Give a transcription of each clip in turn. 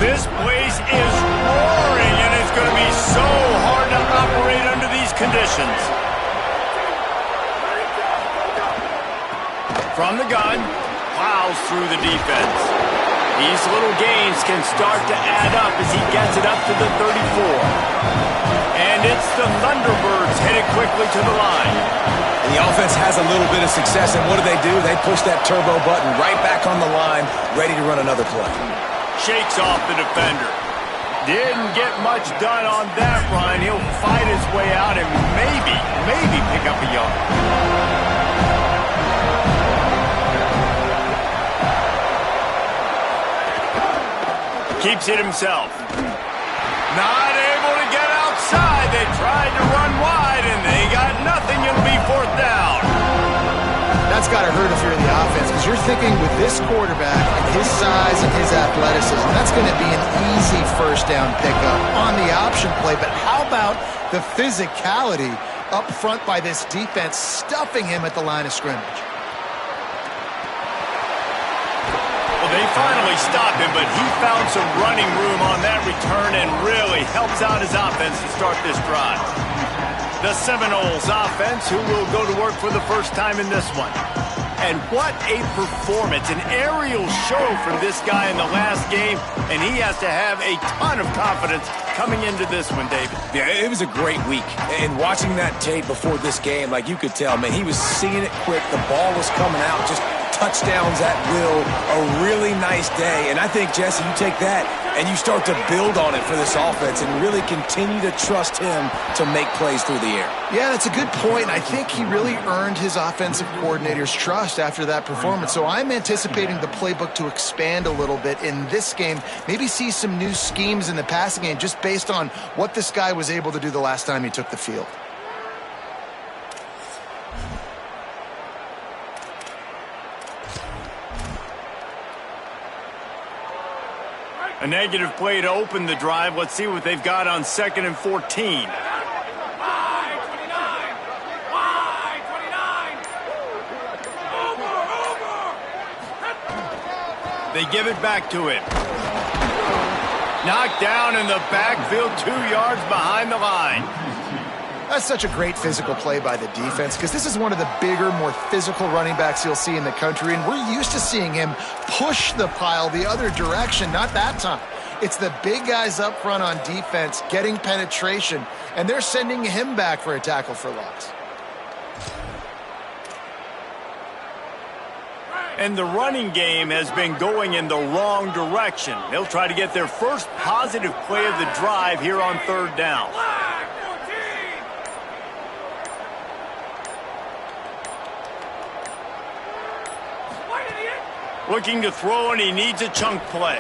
This place is roaring, and it's going to be so hard to operate under these conditions. From the gun, plows through the defense. These little gains can start to add up as he gets it up to the 34. And it's the Thunderbirds headed quickly to the line. And the offense has a little bit of success, and what do? They push that turbo button right back on the line, ready to run another play. Shakes off the defender. Didn't get much done on that run. He'll fight his way out and maybe pick up a yard. Keeps it himself. Not able to get outside. They tried to run wide, and they got nothing. It'll be fourth down. That's got to hurt if you're in the offense, because you're thinking with this quarterback and his size and his athleticism, that's going to be an easy first down pickup on the option play. But how about the physicality up front by this defense, stuffing him at the line of scrimmage? Well, they finally stopped him, but he found some running room on that return and really helps out his offense to start this drive. The Seminoles offense, who will go to work for the first time in this one. And what a performance, an aerial show from this guy in the last game, and he has to have a ton of confidence coming into this one, David. Yeah, it was a great week. And watching that tape before this game, like, you could tell, man, he was seeing it quick. The ball was coming out, just touchdowns at will. A really nice day. And I think, Jesse, you take that and you start to build on it for this offense and really continue to trust him to make plays through the air. Yeah, that's a good point. I think he really earned his offensive coordinator's trust after that performance. So I'm anticipating the playbook to expand a little bit in this game. Maybe see some new schemes in the passing game just based on what this guy was able to do the last time he took the field. A negative play to open the drive. Let's see what they've got on 2nd and 14. They give it back to him. Knocked down in the backfield, 2 yards behind the line. That's such a great physical play by the defense, because this is one of the bigger, more physical running backs you'll see in the country, and we're used to seeing him push the pile the other direction. Not that time. It's the big guys up front on defense getting penetration, and they're sending him back for a tackle for loss. And the running game has been going in the wrong direction. They'll try to get their first positive play of the drive here on 3rd down. Looking to throw, and he needs a chunk play.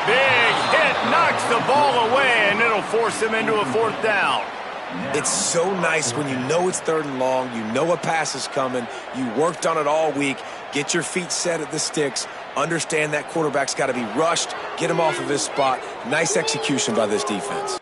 Big hit, knocks the ball away, and it'll force him into a 4th down. It's so nice when you know it's 3rd and long, you know a pass is coming, you worked on it all week, get your feet set at the sticks, understand that quarterback's got to be rushed, get him off of his spot. Nice execution by this defense.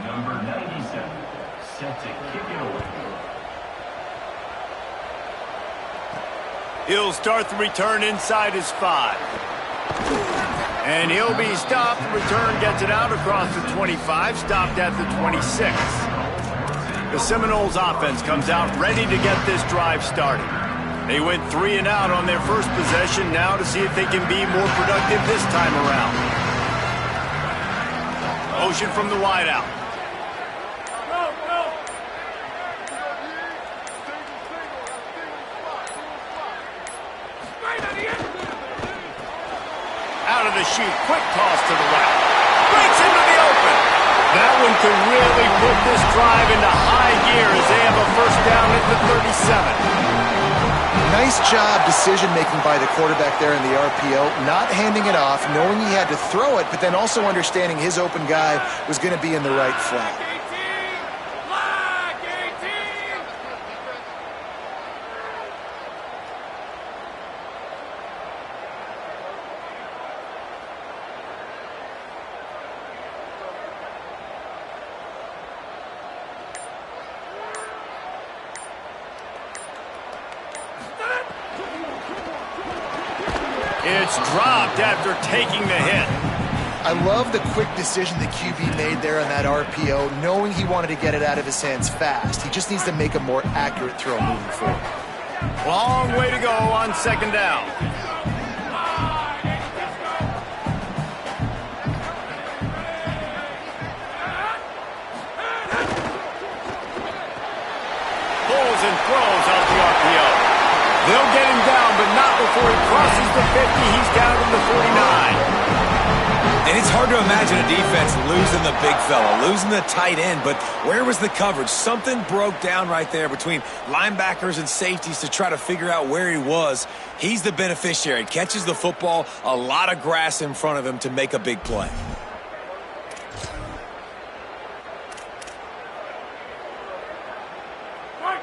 Number 97, set to kick it away. He'll start the return inside his 5. And he'll be stopped. The return gets it out across the 25, stopped at the 26. The Seminoles offense comes out ready to get this drive started. They went 3 and out on their first possession, now to see if they can be more productive this time around. Motion from the wideout. Out of the chute, quick toss to the left. Breaks into the open. That one could really put this drive into high gear as they have a first down at the 37. Nice job decision-making by the quarterback there in the RPO, not handing it off, knowing he had to throw it, but then also understanding his open guy was going to be in the right flat. gets dropped after taking the hit. I love the quick decision the QB made there on that RPO, knowing he wanted to get it out of his hands fast. He just needs to make a more accurate throw moving forward. Long way to go on second down. Pulls and throws out the RPO. They'll get him down, but not before he crosses the 50. He's down to the 49. And it's hard to imagine a defense losing the big fella, losing the tight end, but where was the coverage? Something broke down right there between linebackers and safeties to try to figure out where he was. He's the beneficiary. Catches the football, a lot of grass in front of him to make a big play.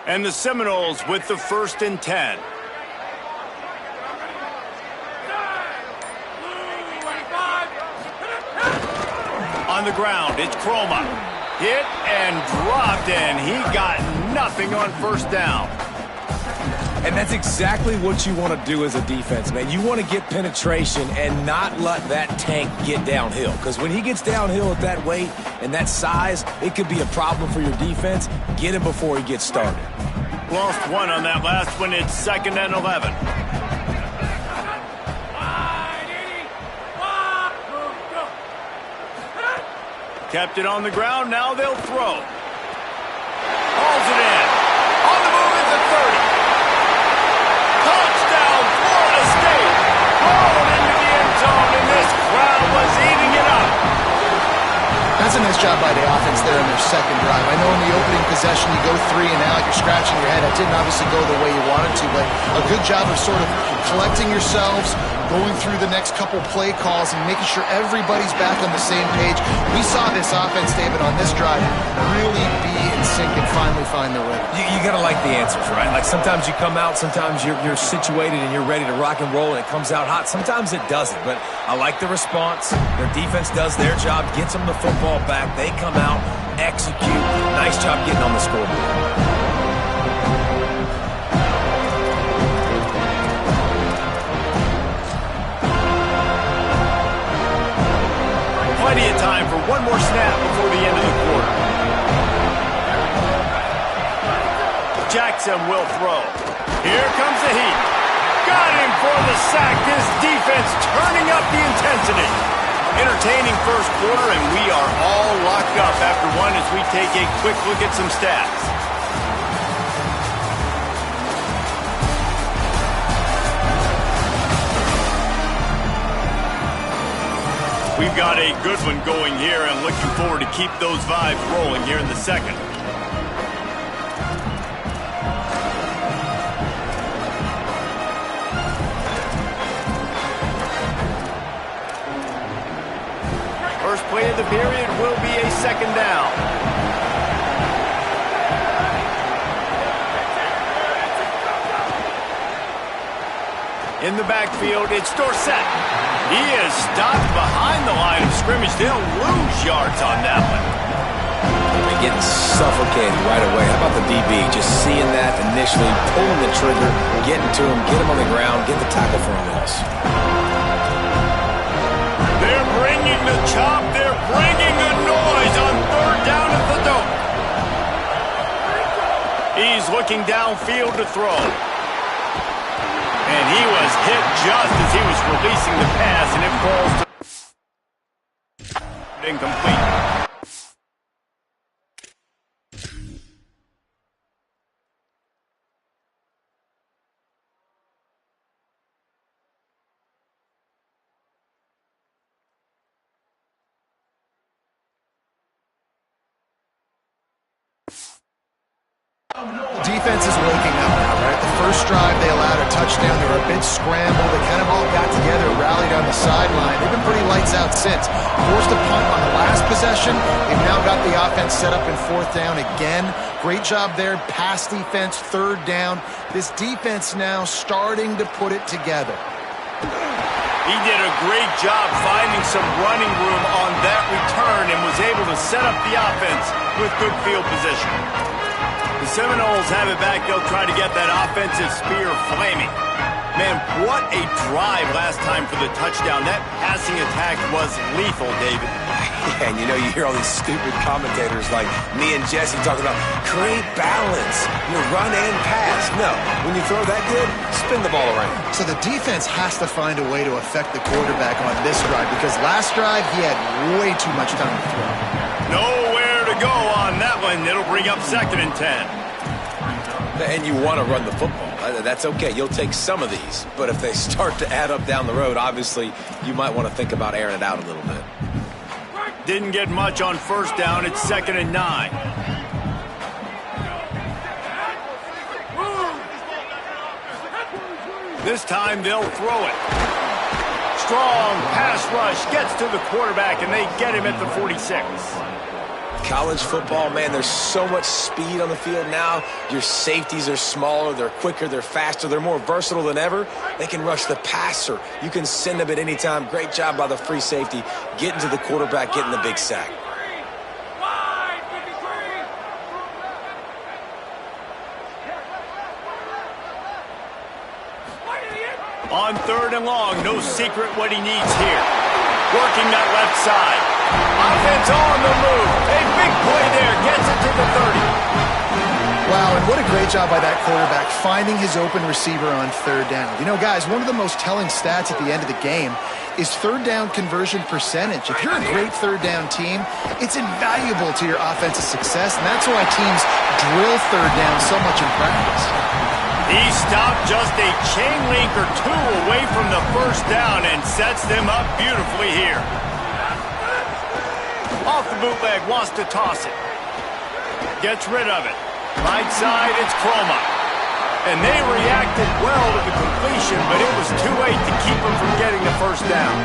And the Seminoles with the 1st and 10. On the ground, it's Chroma. Hit and dropped, and he got nothing on 1st down. And that's exactly what you want to do as a defense, man. You want to get penetration and not let that tank get downhill. Because when he gets downhill at that weight and that size, it could be a problem for your defense. Get him before he gets started. Lost one on that last one. It's 2nd and 11. Kept it on the ground. Now they'll throw. Hauls it in. On the move at the 30. Touchdown, Florida State. Rolled into the end zone, and this crowd was eating it up. That's a nice job by the offense there in their second drive. I know in the opening possession you go 3 and out, you're scratching your head. That didn't obviously go the way you wanted to, but a good job of sort of collecting yourselves, going through the next couple play calls and making sure everybody's back on the same page. We saw this offense, David, on this drive really be in sync and finally find the rhythm. You got to like the answers, right? Like sometimes you come out, sometimes you're situated and you're ready to rock and roll and it comes out hot. Sometimes it doesn't, but I like the response. Their defense does their job, gets them the football back. They come out, execute. Nice job getting on the scoreboard. Plenty of time for one more snap before the end of the quarter. Jackson will throw. Here comes the heat. Got him for the sack. This defense turning up the intensity. Entertaining first quarter, and we are all locked up after one as we take a quick look at some stats. We've got a good one going here and looking forward to keep those vibes rolling here in the second. First play of the period will be a 2nd down. In the backfield, it's Dorsett. He is stopped behind the line of scrimmage. They'll lose yards on that one. They're getting suffocated right away. How about the DB? Just seeing that initially, pulling the trigger, getting to him, get him on the ground, get the tackle for a loss. They're bringing the chop. They're bringing the noise on 3rd down at the dome. He's looking downfield to throw. And he was hit just as he was releasing the pass, and it falls to incomplete. Defense is waking up now, right? The first drive, they allowed a touchdown. They were a bit scrambled. They kind of all got together, rallied on the sideline. They've been pretty lights out since. Forced a punt on the last possession. They've now got the offense set up in 4th down again. Great job there. Pass defense, 3rd down. This defense now starting to put it together. He did a great job finding some running room on that return and was able to set up the offense with good field position. The Seminoles have it back. They'll try to get that offensive spear flaming. Man, what a drive last time for the touchdown. That passing attack was lethal, David. Yeah, and you know, you hear all these stupid commentators like me and Jesse talking about create balance, run and pass. No, when you throw that good, spin the ball around. So the defense has to find a way to affect the quarterback on this drive because last drive he had way too much time to throw. Nowhere to go on that one. It'll bring up 2nd and 10. And you want to run the football. That's okay. You'll take some of these. But if they start to add up down the road, obviously you might want to think about airing it out a little bit. Didn't get much on 1st down. It's 2nd and 9. This time they'll throw it. Strong pass rush gets to the quarterback, and they get him at the 46. College football, man, there's so much speed on the field now. Your safeties are smaller, they're quicker, they're faster, they're more versatile than ever. They can rush the passer. You can send them at any time. Great job by the free safety, getting to the quarterback, getting the big sack. On 3rd and long, no secret what he needs here. Working that left side. Offense on the move. A big play there. Gets it to the 30. Wow, and what a great job by that quarterback finding his open receiver on 3rd down. You know, guys, one of the most telling stats at the end of the game is 3rd down conversion percentage. If you're a great 3rd down team, it's invaluable to your offensive success, and that's why teams drill 3rd down so much in practice. He stopped just a chain link or two away from the 1st down and sets them up beautifully here. Off the bootleg, wants to toss it. Gets rid of it. Right side, it's Chroma. And they reacted well to the completion, but it was too late to keep them from getting the 1st down.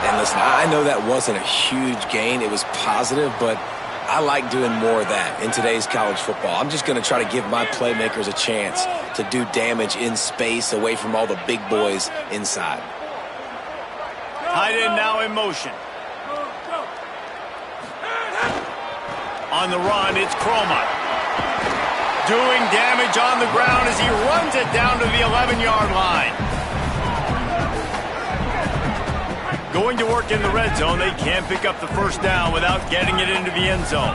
And listen, I know that wasn't a huge gain. It was positive, but I like doing more of that in today's college football. I'm just going to try to give my playmakers a chance to do damage in space away from all the big boys inside. Tight end now in motion. On the run, it's Chroma. Doing damage on the ground as he runs it down to the 11-yard line. Going to work in the red zone, they can't pick up the 1st down without getting it into the end zone.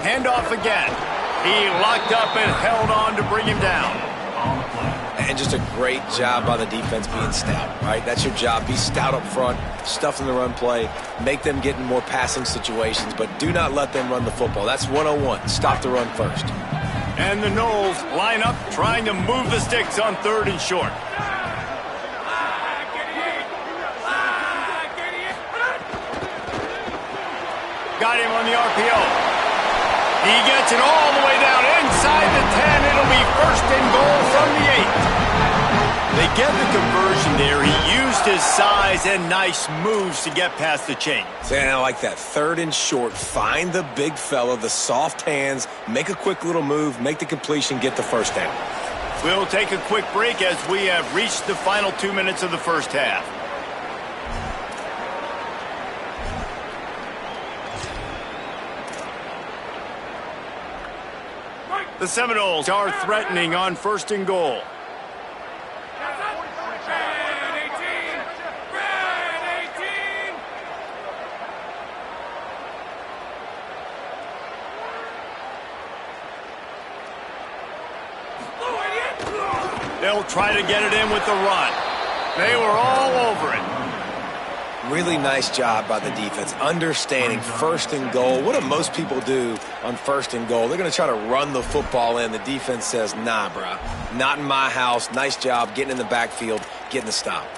Handoff again. He locked up and held on to bring him down. And just a great job by the defense being stout, right? That's your job. Be stout up front, stuff in the run play, make them get in more passing situations, but do not let them run the football. That's 101. Stop the run first. And the Knowles line up trying to move the sticks on 3rd and short. Got him on the RPO. He gets it all the way down inside the 10. It'll be 1st and goal from the 8. They get the conversion there. He used his size and nice moves to get past the chain. And I like that. 3rd and short. Find the big fella, the soft hands, make a quick little move, make the completion, get the 1st down. We'll take a quick break as we have reached the final 2 minutes of the 1st half. The Seminoles are threatening on 1st and goal. They'll try to get it in with the run. They were all over it. Really nice job by the defense, understanding 1st and goal. What do most people do on 1st and goal? They're going to try to run the football in. The defense says, nah, bro, not in my house. Nice job getting in the backfield, getting the stop.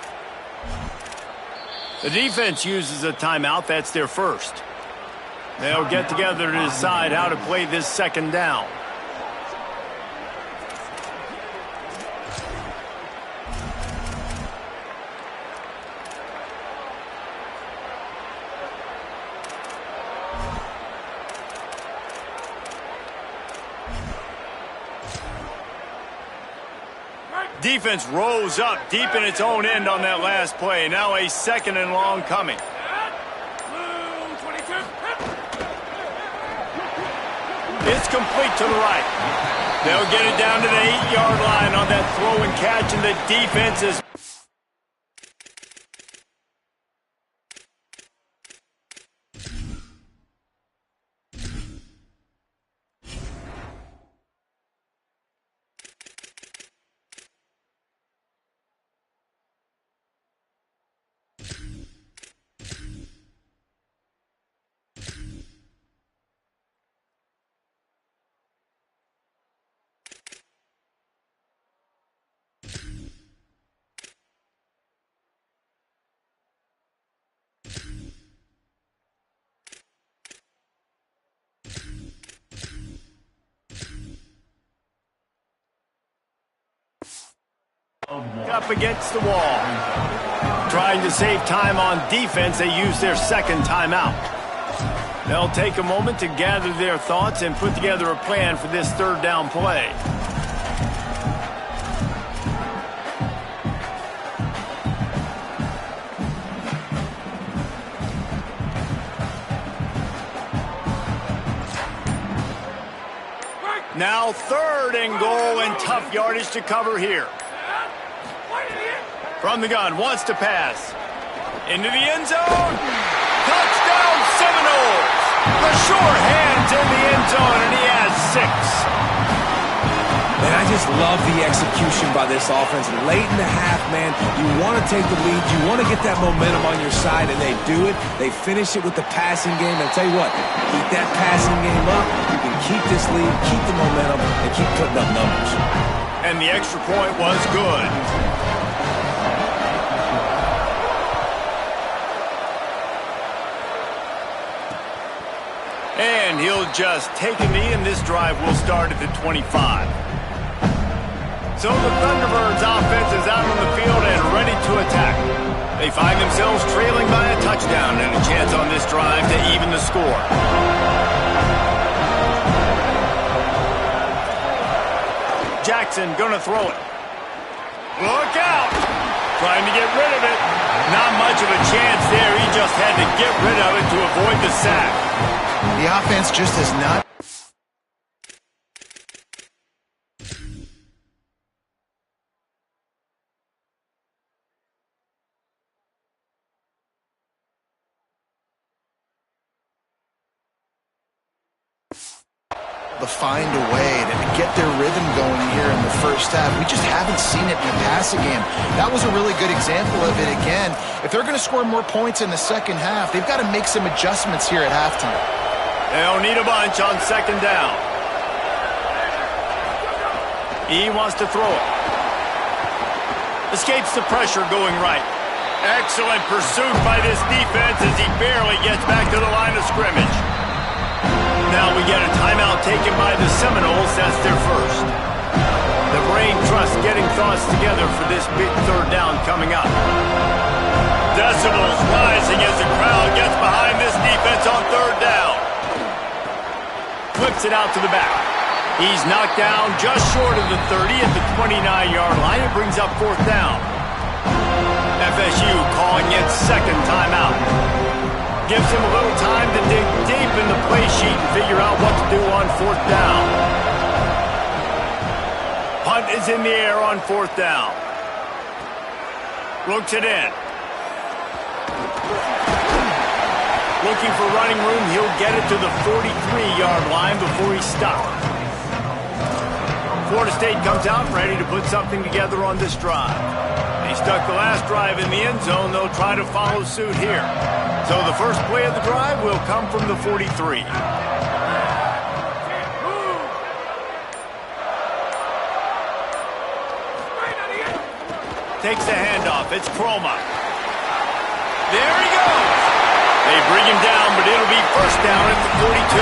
The defense uses a timeout. That's their 1st. They'll get together to decide how to play this 2nd down. defense rose up deep in its own end on that last play. Now a 2nd and long coming. It's complete to the right. They'll get it down to the 8-yard line on that throw and catch, and the defense is... up against the wall. Trying to save time on defense, they use their 2nd timeout. They'll take a moment to gather their thoughts and put together a plan for this 3rd down play. Now 3rd and goal, and tough yardage to cover here. From the gun, wants to pass. Into the end zone. Touchdown Seminoles. The sure hands in the end zone, and he has 6. Man, I just love the execution by this offense. Late in the half, man, you want to take the lead. You want to get that momentum on your side, and they do it. They finish it with the passing game. And I'll tell you what, keep that passing game up. You can keep this lead, keep the momentum, and keep putting up numbers. And the extra point was good. And he'll just take a knee, and this drive will start at the 25. So the Thunderbirds offense is out on the field and ready to attack. They find themselves trailing by a touchdown and a chance on this drive to even the score. Jackson gonna throw it. Look out! Trying to get rid of it. Not much of a chance there. He just had to get rid of it to avoid the sack. The offense just is not... find a way to get their rhythm going here in the first half. We just haven't seen it in the passing game. That was a really good example of it again. If they're going to score more points in the second half, they've got to make some adjustments here at halftime. They'll need a bunch on 2nd down. He wants to throw it. Escapes the pressure going right. Excellent pursuit by this defense as he barely gets back to the line of scrimmage. Now we get a timeout taken by the Seminoles. That's their first. The brain trust getting thoughts together for this big 3rd down coming up. Decibels rising as the crowd gets behind this defense on 3rd down. Flips it out to the back. He's knocked down just short of the 30 at the 29-yard line. It brings up 4th down. FSU calling it 2nd timeout. Gives him a little time to dig deep in the play sheet and figure out what to do on 4th down. Punt is in the air on 4th down. Looks it in. Looking for running room. He'll get it to the 43-yard line before he stops. Florida State comes out ready to put something together on this drive. They stuck the last drive in the end zone. They'll try to follow suit here. So the first play of the drive will come from the 43. Takes the handoff. It's Croma. There he goes. They bring him down, but it'll be 1st down at the 42.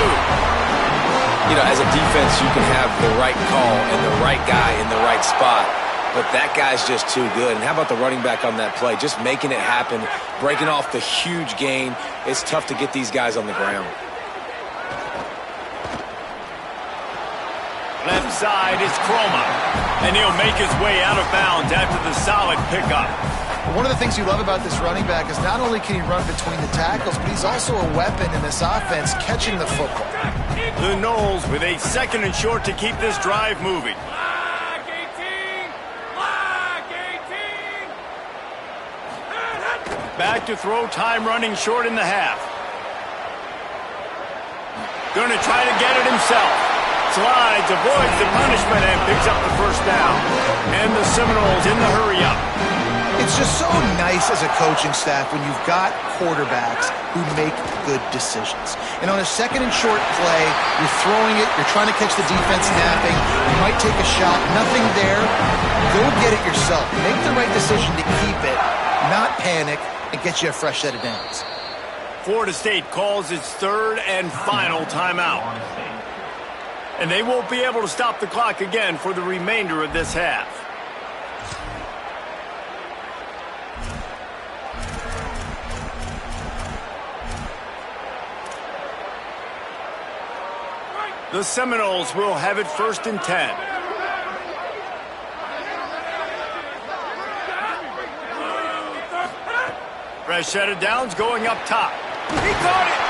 You know, as a defense, you can have the right call and the right guy in the right spot. But that guy's just too good. And how about the running back on that play? Just making it happen, breaking off the huge gain. It's tough to get these guys on the ground. Left side is Chroma. And he'll make his way out of bounds after the solid pickup. One of the things you love about this running back is not only can he run between the tackles, but he's also a weapon in this offense catching the football. The Noles with a 2nd and short to keep this drive moving. Back to throw, time running short in the half. Going to try to get it himself. Slides, avoids the punishment, and picks up the first down. And the Seminoles in the hurry-up. It's just so nice as a coaching staff when you've got quarterbacks who make good decisions. And on a 2nd and short play, you're throwing it, you're trying to catch the defense napping, you might take a shot, nothing there. Go get it yourself. Make the right decision to keep it, not panic, and get you a fresh set of downs. Florida State calls its 3rd and final timeout. And they won't be able to stop the clock again for the remainder of this half. The Seminoles will have it 1st and 10. Fresh set of downs going up top. He caught it.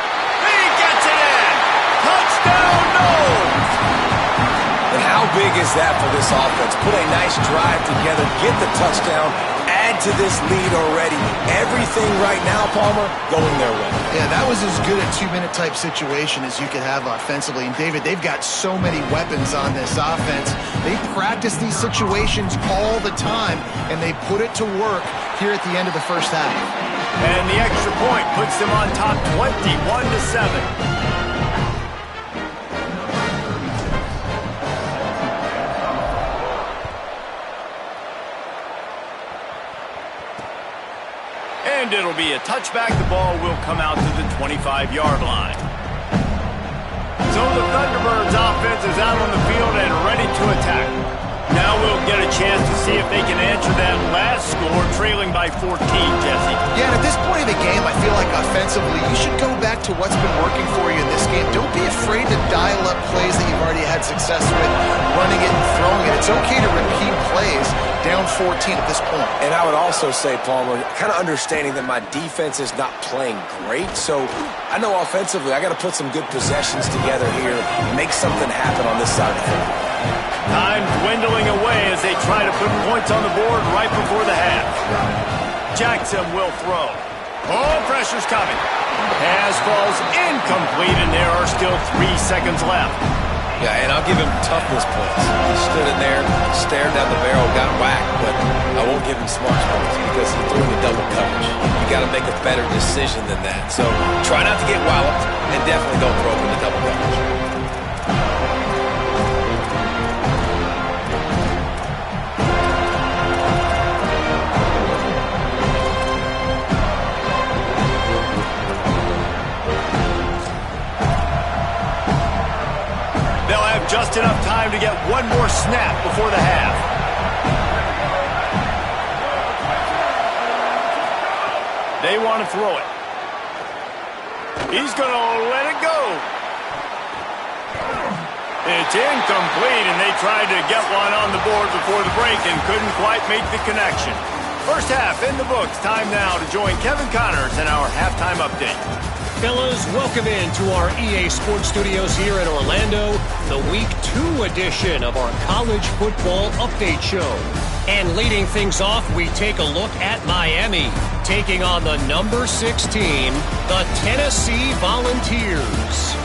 He gets it in. Touchdown, Noles. And how big is that for this offense? Put a nice drive together, get the touchdown, add to this lead already. Everything right now, Palmer, going their way. Yeah, that was as good a 2-minute type situation as you could have offensively. And David, they've got so many weapons on this offense. They practice these situations all the time, and they put it to work here at the end of the first half. And the extra point puts them on top 21-7. And it'll be a touchback. The ball will come out to the 25-yard line. So the Thunderbirds offense is out on the field and ready to attack. Now we'll get a chance to see if they can answer that last score, trailing by 14, Jesse. Yeah, and at this point of the game, I feel like offensively, you should go back to what's been working for you in this game. Don't be afraid to dial up plays that you've already had success with, running it and throwing it. It's okay to repeat plays down 14 at this point. And I would also say, Palmer, kind of understanding that my defense is not playing great, so I know offensively I got to put some good possessions together here and make something happen on this side of the field. Time dwindling away as they try to put points on the board right before the half. Jackson will throw. Oh, pressure's coming. Pass falls incomplete, and there are still 3 seconds left. Yeah, and I'll give him toughness points. He stood in there, stared down the barrel, got whacked, but I won't give him smarts points because he threw into double coverage. You got to make a better decision than that. So try not to get walloped, and definitely don't throw into double coverage. Just enough time to get one more snap before the half. They want to throw it. He's going to let it go. It's incomplete, and they tried to get one on the board before the break and couldn't quite make the connection. First half in the books. Time now to join Kevin Connors in our halftime update. Fellas, welcome into our EA Sports Studios here in Orlando, the Week 2 edition of our College Football Update Show. And leading things off, we take a look at Miami, taking on the number 6 team, the Tennessee Volunteers.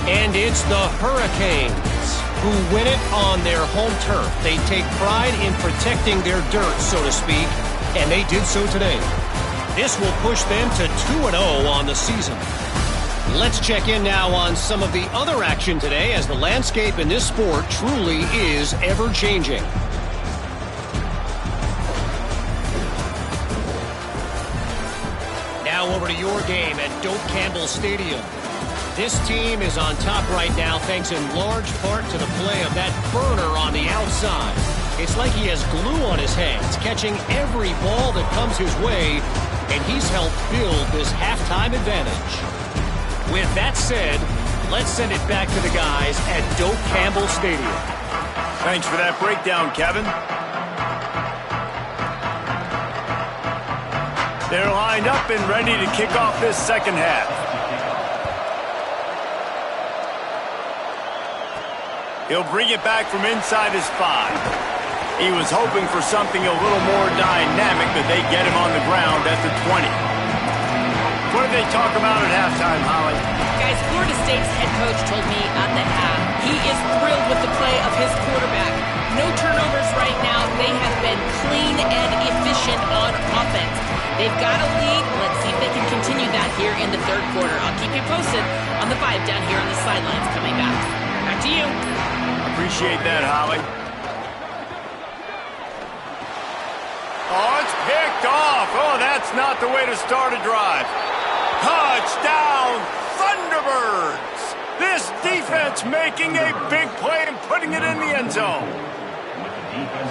And it's the Hurricanes who win it on their home turf. They take pride in protecting their dirt, so to speak, and they did so today. This will push them to 2-0 on the season. Let's check in now on some of the other action today, as the landscape in this sport truly is ever-changing. Now over to your game at Doak Campbell Stadium. This team is on top right now thanks in large part to the play of that burner on the outside. It's like he has glue on his hands, catching every ball that comes his way, and he's helped build this halftime advantage. With that said, Let's send it back to the guys at Doak Campbell Stadium. Thanks for that breakdown, Kevin. They're lined up and ready to kick off this second half. He'll bring it back from inside his 5. He was hoping for something a little more dynamic, but they get him on the ground at the 20. What did they talk about at halftime, Holly? Guys, Florida State's head coach told me at the half he is thrilled with the play of his quarterback. No turnovers right now. They have been clean and efficient on offense. They've got a lead. Let's see if they can continue that here in the third quarter. I'll keep you posted on the 5 down here on the sidelines coming back. Back to you. Appreciate that, Holly. Oh, it's picked off. Oh, that's not the way to start a drive. Touchdown, Thunderbirds! This defense making a big play and putting it in the end zone.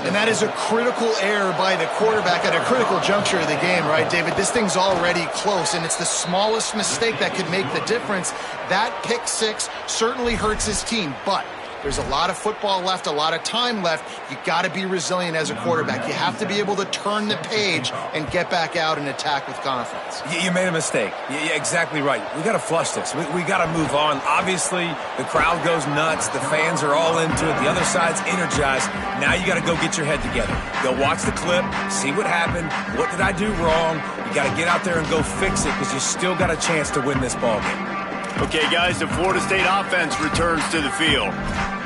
And that is a critical error by the quarterback at a critical juncture of the game, right, David? This thing's already close, and it's the smallest mistake that could make the difference. That pick 6 certainly hurts his team, but there's a lot of football left, a lot of time left. You got to be resilient as a quarterback. You have to be able to turn the page and get back out and attack with confidence. You made a mistake. You're exactly right. We got to flush this. We got to move on. Obviously, the crowd goes nuts. The fans are all into it. The other side's energized. Now you got to go get your head together. Go watch the clip, see what happened. What did I do wrong? You got to get out there and go fix it because you still got a chance to win this ball game. Okay, guys, the Florida State offense returns to the field.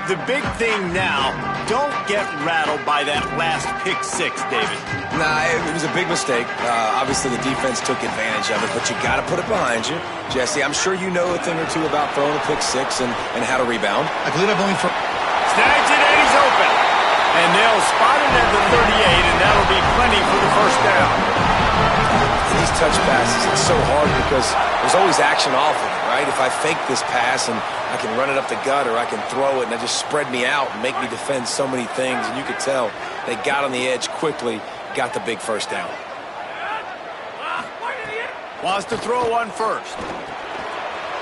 The big thing now, don't get rattled by that last pick 6, David. Nah, it was a big mistake. Obviously, the defense took advantage of it, but you got to put it behind you. Jesse, I'm sure you know a thing or two about throwing a pick 6 and how to rebound. I believe I've only thrown... Snags it, and he's open. And they'll spot it at the 38, and that'll be plenty for the first down. These touch passes, it's so hard because there's always action off of it, right? If I fake this pass and I can run it up the gut or I can throw it and it just spread me out and make me defend so many things, and you could tell they got on the edge quickly, got the big first down. Wants to throw one first.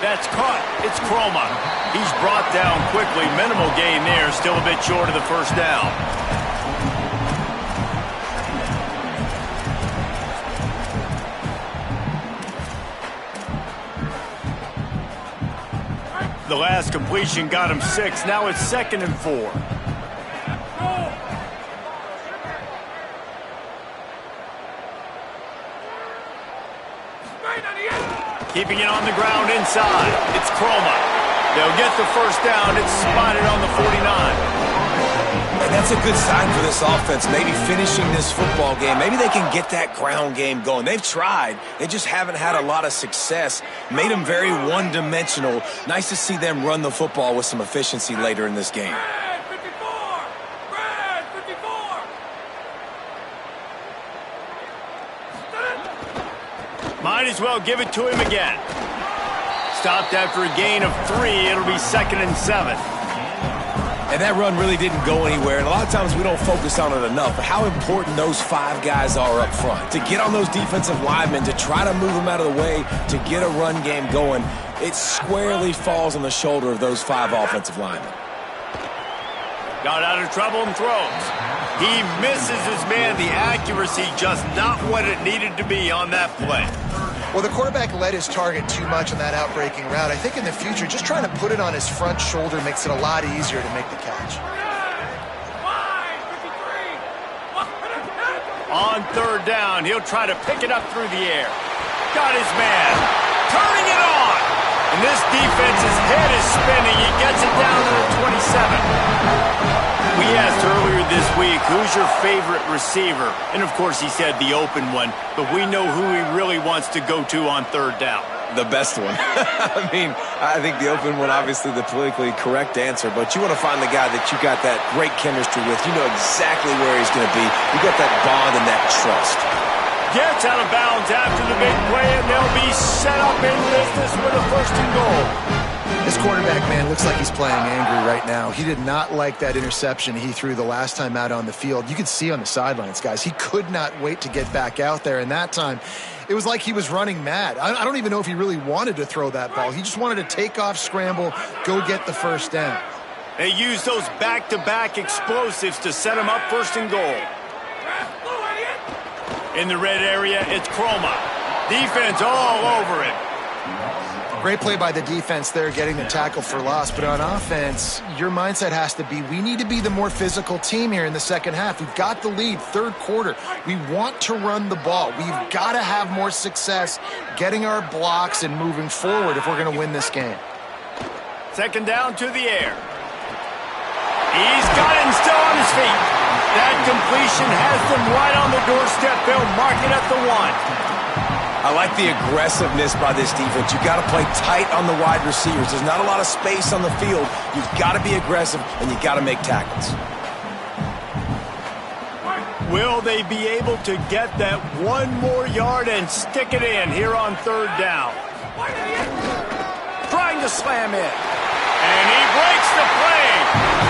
That's caught. It's Croma. He's brought down quickly. Minimal gain there, still a bit short of the first down. The last completion got him 6. Now it's 2nd and 4. Keeping it on the ground inside. It's Croma. They'll get the first down. It's spotted on the 49. And that's a good sign for this offense, maybe finishing this football game. Maybe they can get that ground game going. They've tried. They just haven't had a lot of success. Made them very one-dimensional. Nice to see them run the football with some efficiency later in this game. Might as well give it to him again. Stopped after a gain of 3. It'll be 2nd and 7. And that run really didn't go anywhere, and a lot of times we don't focus on it enough, but how important those 5 guys are up front. To get on those defensive linemen, to try to move them out of the way, to get a run game going, it squarely falls on the shoulder of those 5 offensive linemen. Got out of trouble and throws. He misses his man. The accuracy just not what it needed to be on that play. Well, the quarterback led his target too much on that outbreaking route. I think in the future, just trying to put it on his front shoulder makes it a lot easier to make the catch. On 3rd down, he'll try to pick it up through the air. Got his man. Turning it on. And this defense's head is spinning. He gets it down to the 27. We asked earlier this week, who's your favorite receiver? And, of course, he said the open one. But we know who he really wants to go to on 3rd down. The best one. I mean, I think the open one, obviously the politically correct answer, but you want to find the guy that you got that great chemistry with. You know exactly where he's going to be. You got that bond and that trust. Gets out of bounds after the big play, and they'll be set up in business with a 1st and goal. This quarterback, man, looks like he's playing angry right now. He did not like that interception he threw the last time out on the field. You could see on the sidelines, guys, he could not wait to get back out there. And that time, it was like he was running mad. I don't even know if he really wanted to throw that ball. He just wanted to take off, scramble, go get the first down. They use those back-to-back explosives to set him up first and goal. In the red area, it's Chroma. Defense all over it. Great play by the defense there, getting the tackle for loss. But on offense, your mindset has to be, we need to be the more physical team here in the second half. We've got the lead, third quarter. We want to run the ball. We've got to have more success getting our blocks and moving forward if we're going to win this game. Second down to the air. He's got him still on his feet. That completion has them right on the doorstep. They'll mark it at the 1. I like the aggressiveness by this defense. You've got to play tight on the wide receivers. There's not a lot of space on the field. You've got to be aggressive, and you've got to make tackles. Will they be able to get that one more yard and stick it in here on third down? Trying to slam in. And he breaks the play.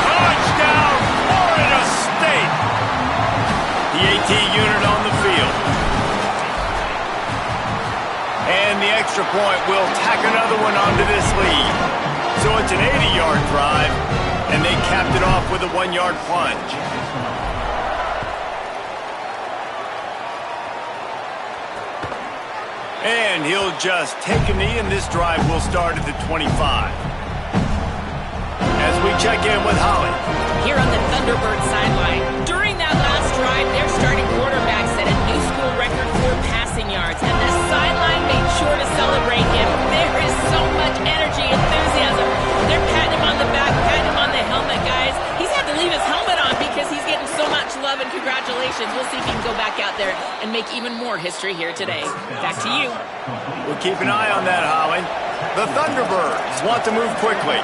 Touchdown, Florida State. The AT unit on the field. And the extra point will tack another one onto this lead. So it's an 80-yard drive, and they capped it off with a 1-yard plunge. And he'll just take a knee, and this drive will start at the 25. As we check in with Holly. Here on the Thunderbird sideline. During that last drive, their starting quarterback set a new school record for passing yards, and the sideline made sure to celebrate him. There is so much energy, enthusiasm. They're patting him on the back, patting him on the helmet, guys. He's had to leave his helmet on because he's getting so much love and congratulations. We'll see if he can go back out there and make even more history here today. Back to you. We'll keep an eye on that, Holly. The Thunderbirds want to move quickly.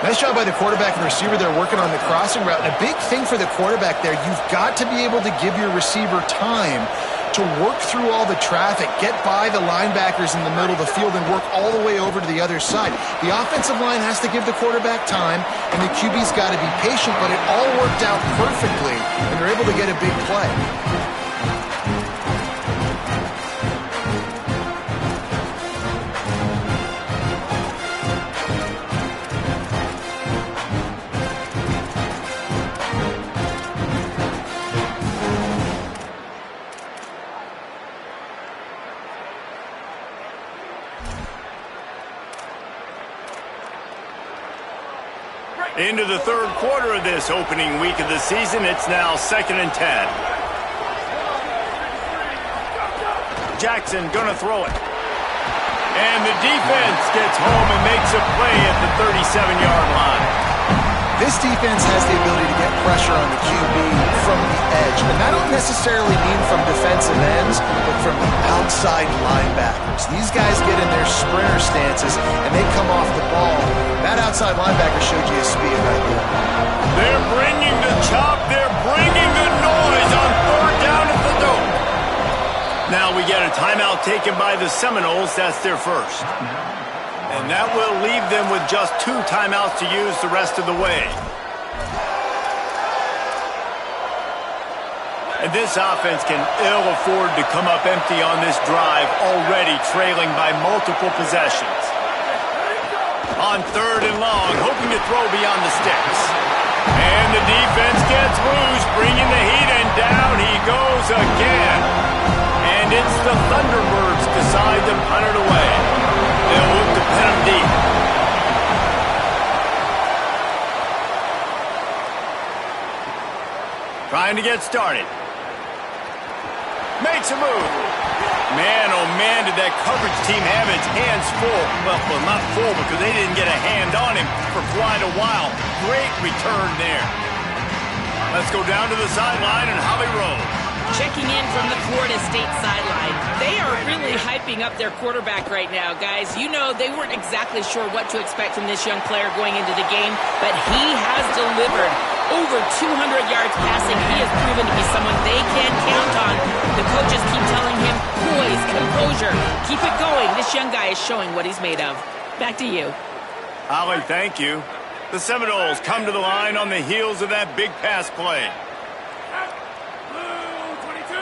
Nice job by the quarterback and the receiver there working on the crossing route. And a big thing for the quarterback there, you've got to be able to give your receiver time to work through all the traffic, get by the linebackers in the middle of the field, and work all the way over to the other side. The offensive line has to give the quarterback time, and the QB's got to be patient, but it all worked out perfectly, and they're able to get a big play. Into the third quarter of this opening week of the season, it's now 2nd and 10. Jackson gonna throw it. And the defense gets home and makes a play at the 37-yard line. This defense has the ability to get pressure on the QB from the edge. And that don't necessarily mean from defensive ends, but from the outside linebackers. These guys get in their sprinter stances, and they come off the ball. That outside linebacker showed you his speed right there. They're bringing the chop. They're bringing the noise on third down at the dope. Now we get a timeout taken by the Seminoles. That's their first. And that will leave them with just 2 timeouts to use the rest of the way. And this offense can ill afford to come up empty on this drive, already trailing by multiple possessions. On third and long, hoping to throw beyond the sticks. And the defense gets loose, bringing the heat, and down he goes again. And it's the Thunderbirds decide to punt it away. They'll look to pin him deep. Trying to get started. Makes a move. Man, oh man, did that coverage team have its hands full. Well, not full because they didn't get a hand on him for quite a while. Great return there. Let's go down to the sideline and Holly Rowe. Checking in from the Florida State sideline. They are really hyping up their quarterback right now, guys. You know, they weren't exactly sure what to expect from this young player going into the game, but he has delivered over 200 yards passing. He has proven to be someone they can count on. The coaches keep telling him, poise, composure, keep it going. This young guy is showing what he's made of. Back to you. Holly, thank you. The Seminoles come to the line on the heels of that big pass play. Blue 22!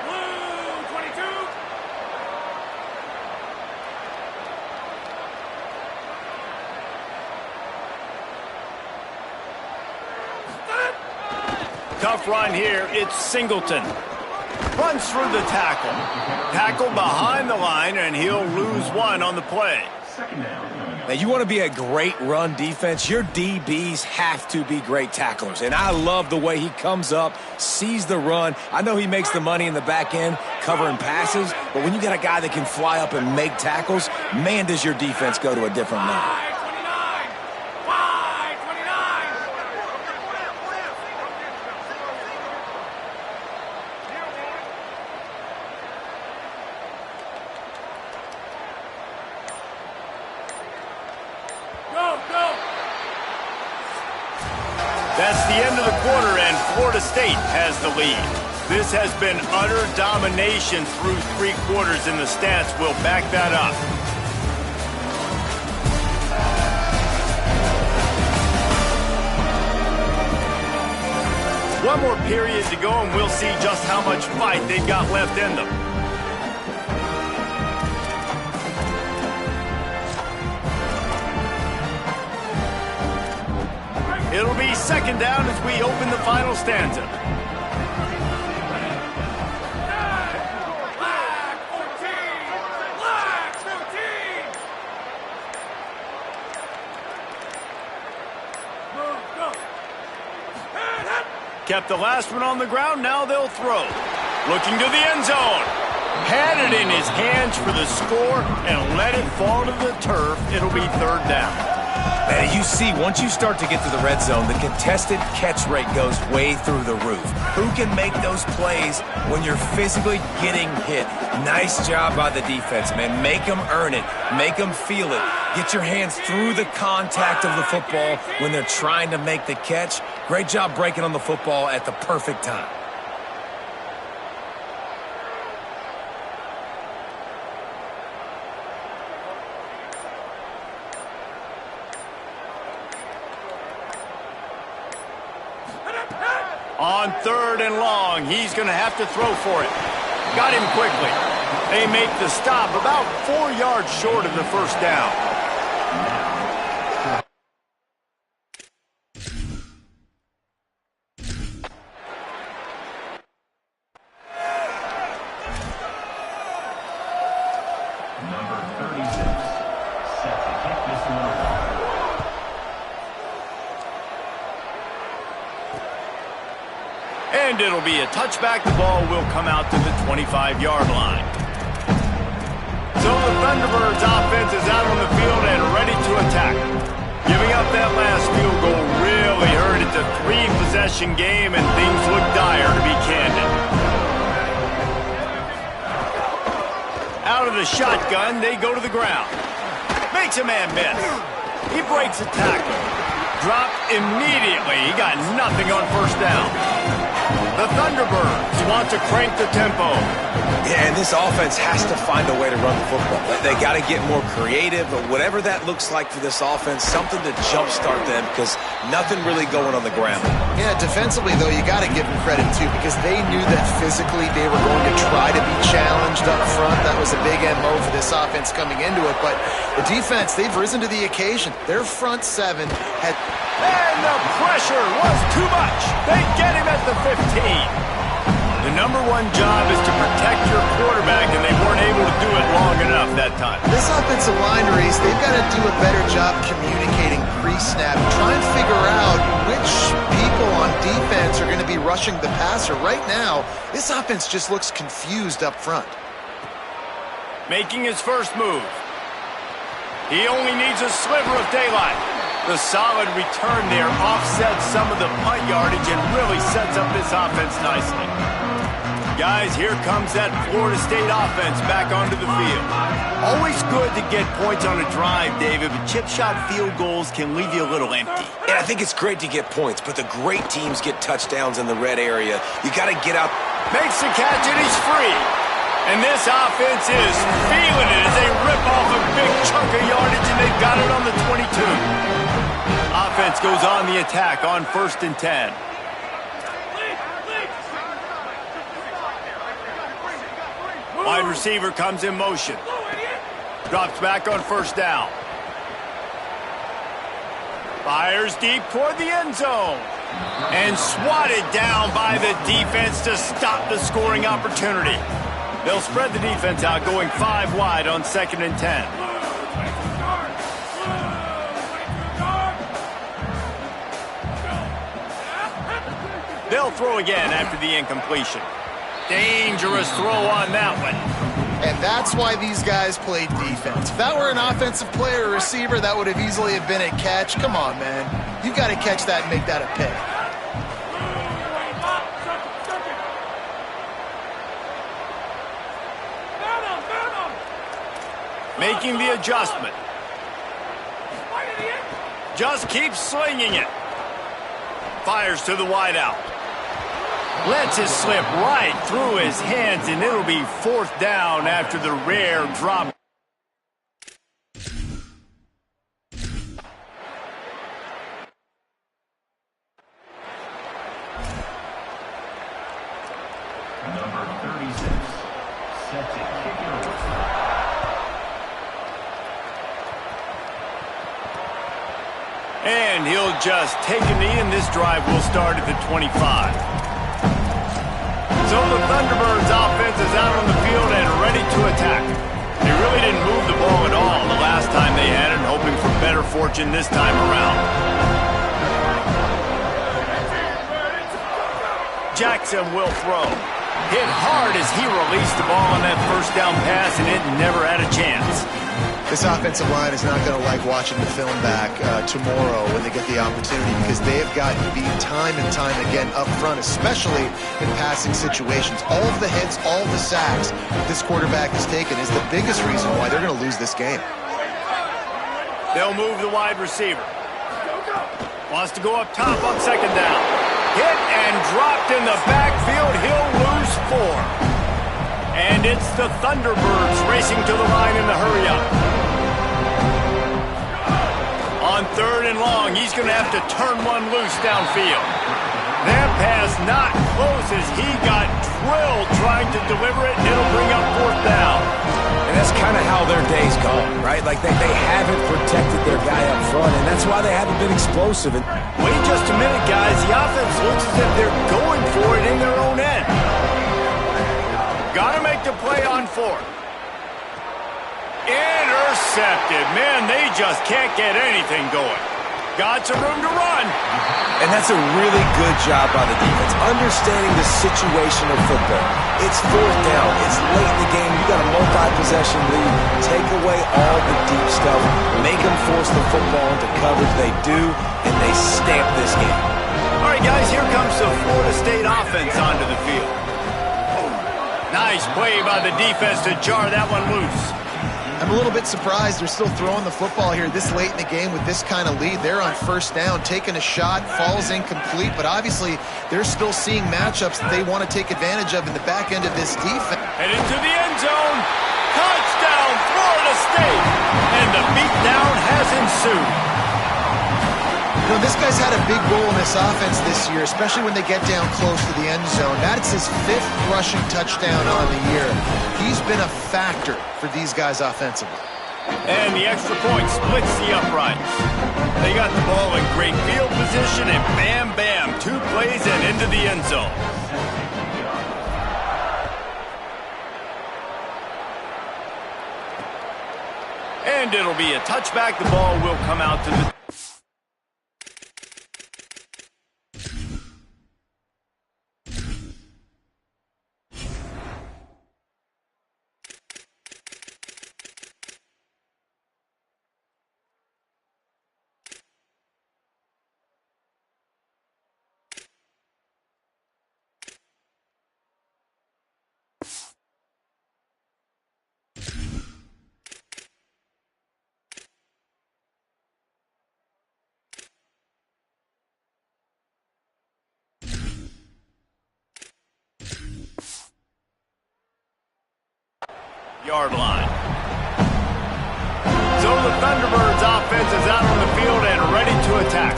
Blue 22! Tough run here. It's Singleton. Runs through the tackle. Tackle behind the line, and he'll lose one on the play. Second down. Now, you want to be a great run defense, your DBs have to be great tacklers. And I love the way he comes up, sees the run. I know he makes the money in the back end covering passes, but when you got a guy that can fly up and make tackles, man, does your defense go to a different level. That's the end of the quarter, and Florida State has the lead. This has been utter domination through 3 quarters, and the stats will back that up. One more period to go, and we'll see just how much fight they've got left in them. It'll be second down as we open the final stanza. Kept the last one on the ground, now they'll throw. Looking to the end zone. Had it in his hands for the score and let it fall to the turf. It'll be third down. Man, you see, once you start to get to the red zone, the contested catch rate goes way through the roof. Who can make those plays when you're physically getting hit? Nice job by the defense, man. Make them earn it. Make them feel it. Get your hands through the contact of the football when they're trying to make the catch. Great job breaking on the football at the perfect time. On third and long, he's going to have to throw for it. Got him quickly. They make the stop about 4 yards short of the first down. Number 36. Set to kick this one off. And it'll be a touchback. The ball will come out to the 25-yard line. So the Thunderbirds offense is out on the field and ready to attack. Giving up that last field goal really hurt. It's a 3-possession game and things look dire, to be candid. Out of the shotgun, they go to the ground. Makes a man miss. He breaks a tackle. Dropped immediately. He got nothing on first down. The Thunderbirds want to crank the tempo. Yeah, and this offense has to find a way to run the football. They got to get more creative, but whatever that looks like for this offense, something to jumpstart them because nothing really going on the ground. Yeah, defensively, though, you got to give them credit, too, because they knew that physically they were going to try to be challenged up front. That was a big MO for this offense coming into it, but the defense, they've risen to the occasion. Their front seven had... And the pressure was too much. They get him at the 15. The number one job is to protect your quarterback, and they weren't able to do it long enough that time. This offensive line race, they've got to do a better job communicating pre-snap. Try and figure out which people on defense are going to be rushing the passer. Right now, this offense just looks confused up front. Making his first move. He only needs a sliver of daylight. The solid return there offsets some of the punt yardage and really sets up this offense nicely. Guys, here comes that Florida State offense back onto the field. Always good to get points on a drive, David, but chip shot field goals can leave you a little empty. And I think it's great to get points, but the great teams get touchdowns in the red area. You got to get out. Makes the catch, and he's free. And this offense is feeling it as they rip off a big chunk of yardage, and they've got it on the 22. Offense goes on the attack on 1st and 10. Wide receiver comes in motion. Drops back on 1st down. Fires deep toward the end zone. And swatted down by the defense to stop the scoring opportunity. They'll spread the defense out, going 5 wide on 2nd and 10. They'll throw again after the incompletion. Dangerous throw on that one. And that's why these guys played defense. If that were an offensive player or receiver, that would have easily have been a catch. Come on, man. You've got to catch that and make that a pick. Making the adjustment. Just keeps slinging it. Fires to the wideout. Lets it slip right through his hands, and it'll be 4th down after the rare drop. Number 36, set to kick it over. And he'll just take a knee, and this drive will start at the 25. So the Thunderbirds offense is out on the field and ready to attack. They really didn't move the ball at all the last time they had it, hoping for better fortune this time around. Jackson will throw. Hit hard as he released the ball on that 1st down pass, and it never had a chance. This offensive line is not going to like watching the film back tomorrow when they get the opportunity, because they have gotten beat time and time again up front, especially in passing situations. All of the hits, all of the sacks that this quarterback has taken is the biggest reason why they're going to lose this game. They'll move the wide receiver. Wants to go up top on 2nd down. Hit and dropped in the backfield. He'll lose 4. And it's the Thunderbirds racing to the line in the hurry-up. On 3rd and long, he's going to have to turn one loose downfield. That pass not close as he got drilled trying to deliver it, and it'll bring up 4th down. And that's kind of how their day's gone, right? Like they haven't protected their guy up front, and that's why they haven't been explosive. And wait just a minute, guys. The offense looks as if they're going for it in their own end. Got to make the play on 4th. Intercepted. Man, they just can't get anything going. Got some room to run. And that's a really good job by the defense, understanding the situation of football. It's 4th down. It's late in the game. You've got a multi-possession lead. Take away all the deep stuff. Make them force the football into coverage. They do, and they stamp this game. All right, guys, here comes the Florida State offense onto the field. Nice play by the defense to jar that one loose. I'm a little bit surprised they're still throwing the football here this late in the game with this kind of lead. They're on 1st down, taking a shot, falls incomplete, but obviously they're still seeing matchups that they want to take advantage of in the back end of this defense. And into the end zone. Touchdown, Florida State. And the beatdown has ensued. You know, this guy's had a big role in this offense this year, especially when they get down close to the end zone. That's his 5th rushing touchdown on the year. He's been a factor for these guys offensively. And the extra point splits the uprights. They got the ball in great field position, and bam, bam, 2 plays and into the end zone. And it'll be a touchback. The ball will come out to the... yard line. So the Thunderbirds offense is out on the field and ready to attack.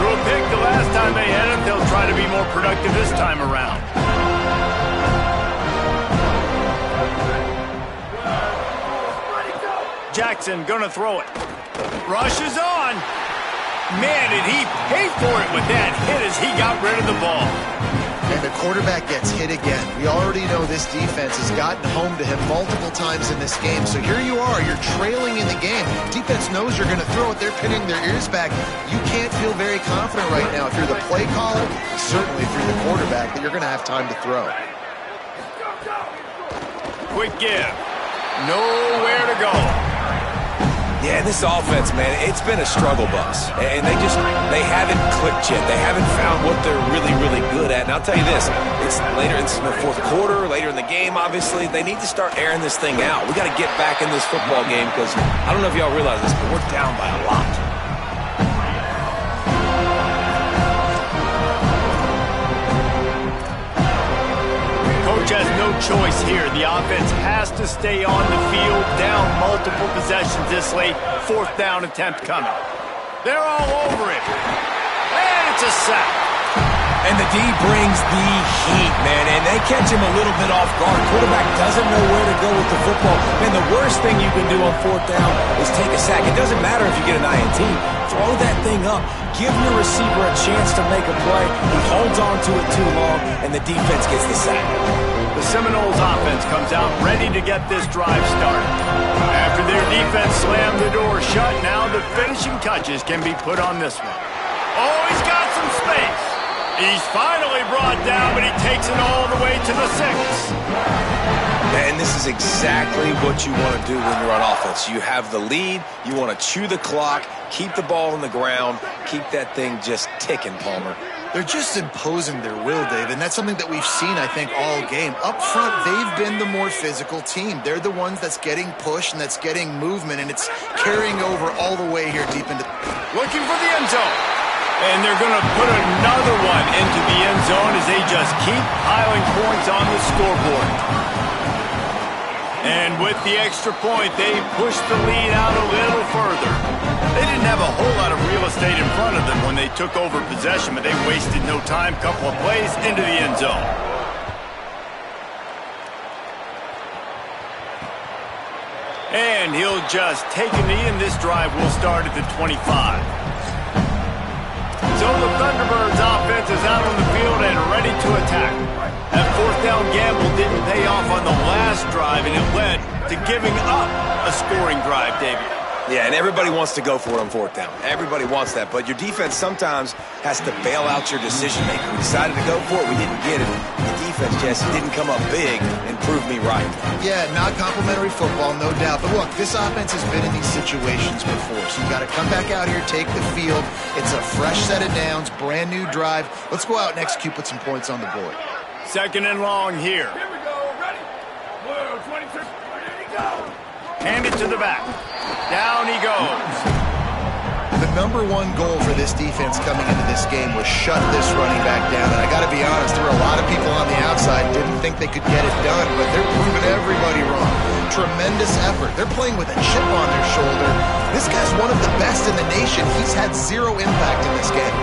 Threw a pick the last time they had it. They'll try to be more productive this time around. Jackson gonna throw it. Rush is on. Man, did he pay for it with that hit as he got rid of the ball. And the quarterback gets hit again. We already know this defense has gotten home to him multiple times in this game. So here you are, you're trailing in the game. Defense knows you're going to throw it. They're pinning their ears back. You can't feel very confident right now if you're the play caller, certainly if you're the quarterback, that you're going to have time to throw. Quick give. Nowhere to go. Yeah, this offense, man, it's been a struggle bus. And they haven't clicked yet. They haven't found what they're really, really good at. And I'll tell you this, it's in the fourth quarter, later in the game, obviously. They need to start airing this thing out. We got to get back in this football game because I don't know if y'all realize this, but we're down by a lot. Coach has no choice here. The offense has to stay on the field, down multiple possessions this late. Fourth down attempt coming. They're all over it. And it's a sack. And the D brings the heat, man, and they catch him a little bit off guard. Quarterback doesn't know where to go with the football. Man, the worst thing you can do on fourth down is take a sack. It doesn't matter if you get an INT. Throw that thing up. Give your receiver a chance to make a play. He holds on to it too long, and the defense gets the sack. The Seminoles offense comes out ready to get this drive started. After their defense slammed the door shut, now the finishing touches can be put on this one. Oh, he's got some space. He's finally brought down, but he takes it all the way to the 6. And this is exactly what you want to do when you're on offense. You have the lead, you want to chew the clock, keep the ball on the ground, keep that thing just ticking, Palmer. They're just imposing their will, Dave, and that's something that we've seen, I think, all game. Up front, they've been the more physical team. They're the ones that's getting pushed and that's getting movement, and it's carrying over all the way here deep into... Looking for the end zone. And they're going to put another one into the end zone as they just keep piling points on the scoreboard. And with the extra point, they push the lead out a little further. They didn't have a whole lot of real estate in front of them when they took over possession, but they wasted no time. Couple of plays into the end zone. And he'll just take a knee, and this drive will start at the 25. So the Thunderbirds offense is out on the field and ready to attack. That fourth down gamble didn't pay off on the last drive, and it led to giving up a scoring drive, David. Yeah, and everybody wants to go for it on fourth down. Everybody wants that, but your defense sometimes has to bail out your decision-making. We decided to go for it. We didn't get it. The defense, Jesse, didn't come up big and prove me right. Yeah, not complimentary football, no doubt. But look, this offense has been in these situations before, so you got to come back out here, take the field. It's a fresh set of downs, brand new drive. Let's go out and execute, put some points on the board. Second and long here. Here we go. Ready? Blue, 22. Ready to go. Hand it to the back. Down he goes. The number one goal for this defense coming into this game was shut this running back down. And I got to be honest, there were a lot of people on the outside didn't think they could get it done, but they're proving everybody wrong. Tremendous effort. They're playing with a chip on their shoulder. This guy's one of the best in the nation. He's had zero impact in this game.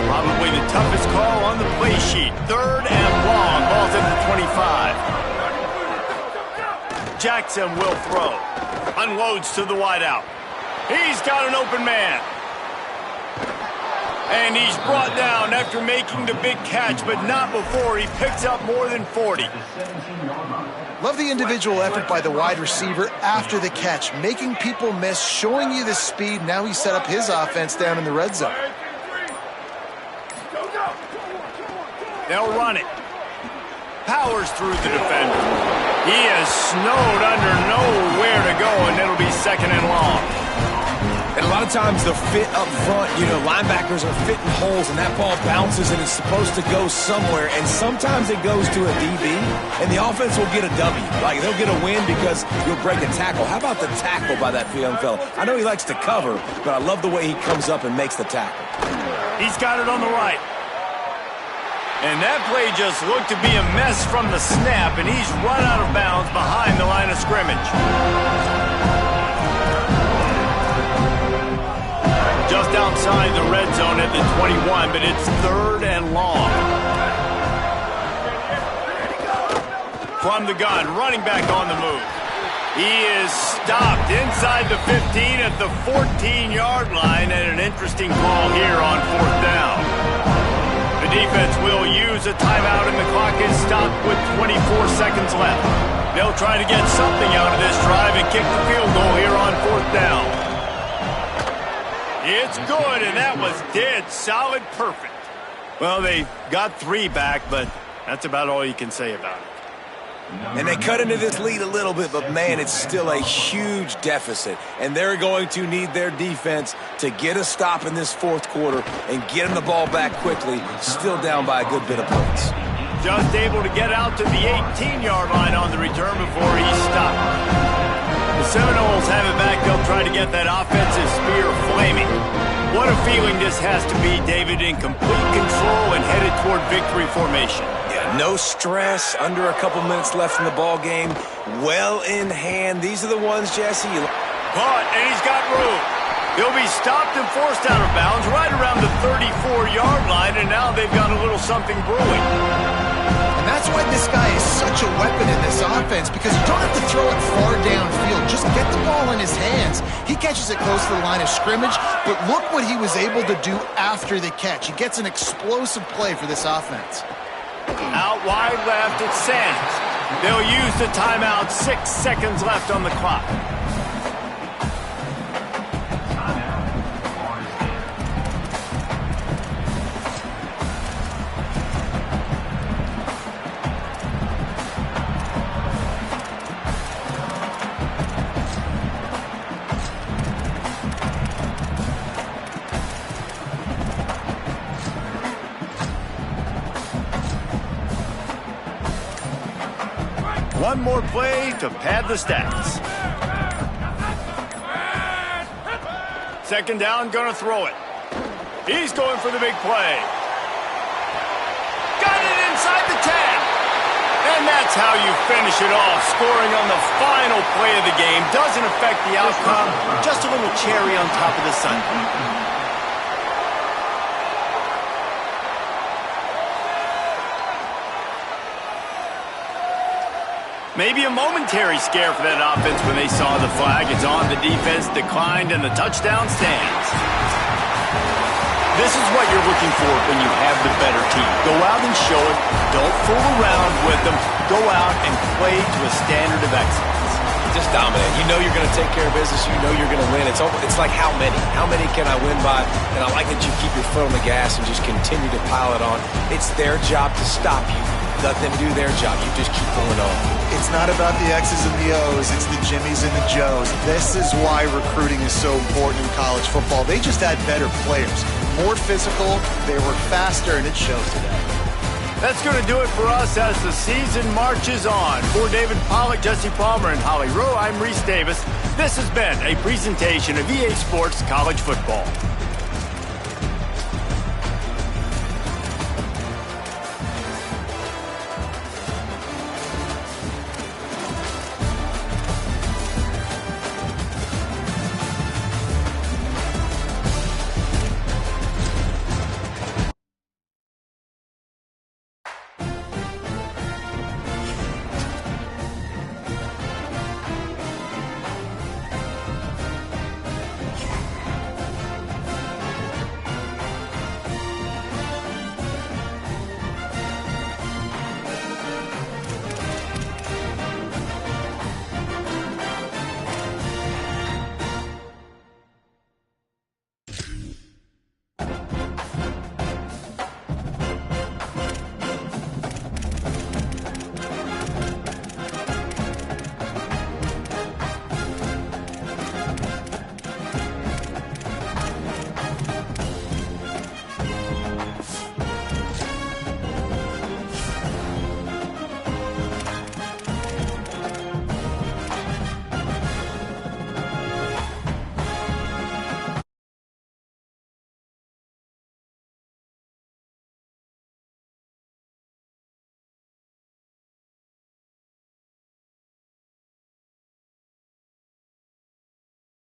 Probably the toughest call on the play sheet. Third and long. Ball's at the 25. Jackson will throw. Unloads to the wideout. He's got an open man. And he's brought down after making the big catch, but not before he picks up more than 40. Love the individual effort by the wide receiver after the catch, making people miss, showing you the speed. Now he set up his offense down in the red zone. They'll run it. Powers through the defender. He is snowed under, nowhere to go, and it'll be second and long. And a lot of times the fit up front, you know, linebackers are fitting holes, and that ball bounces, and it's supposed to go somewhere, and sometimes it goes to a DB, and the offense will get a W. Like, they'll get a win because you'll break a tackle. How about the tackle by that young fella? I know he likes to cover, but I love the way he comes up and makes the tackle. He's got it on the right. And that play just looked to be a mess from the snap, and he's run out of bounds behind the line of scrimmage. Just outside the red zone at the 21, but it's 3rd and long. From the gun, running back on the move. He is stopped inside the 15 at the 14-yard line, and an interesting call here on 4th down. The defense will use a timeout, and the clock is stopped with 24 seconds left. They'll try to get something out of this drive and kick the field goal here on 4th down. It's good, and that was dead solid perfect. Well, they got 3 back, but that's about all you can say about it. And they cut into this lead a little bit, but, man, it's still a huge deficit. And they're going to need their defense to get a stop in this 4th quarter and get them the ball back quickly, still down by a good bit of points. Just able to get out to the 18-yard line on the return before he stopped. The Seminoles have it back. They'll try to get that offensive spear flaming. What a feeling this has to be, David, in complete control and headed toward victory formation. Yeah, no stress, under a couple minutes left in the ball game, well in hand. These are the ones, Jesse. Caught, and he's got room. He'll be stopped and forced out of bounds right around the 34-yard line, and now they've got a little something brewing. And that's why this guy is such a weapon in this offense, because you don't have to throw it far downfield. Just get the ball in his hands. He catches it close to the line of scrimmage, but look what he was able to do after the catch. He gets an explosive play for this offense. Out wide left, it's Sands. They'll use the timeout. 6 seconds left on the clock. One more play to pad the stats. 2nd down, gonna throw it. He's going for the big play. Got it inside the 10. And that's how you finish it off. Scoring on the final play of the game doesn't affect the outcome. Just a little cherry on top of the sundae. Maybe a momentary scare for that offense when they saw the flag. It's on, the defense declined, and the touchdown stands. This is what you're looking for when you have the better team. Go out and show it. Don't fool around with them. Go out and play to a standard of excellence. Just dominate. You know you're going to take care of business. You know you're going to win. It's like how many? How many can I win by? And I like that you keep your foot on the gas and just continue to pile it on. It's their job to stop you. Let them do their job. You just keep going on. It's not about the X's and the O's. It's the Jimmies and the Joes. This is why recruiting is so important in college football. They just had better players. More physical, they were faster, and it shows today. That's going to do it for us as the season marches on. For David Pollack, Jesse Palmer, and Holly Rowe, I'm Reese Davis. This has been a presentation of EA Sports College Football.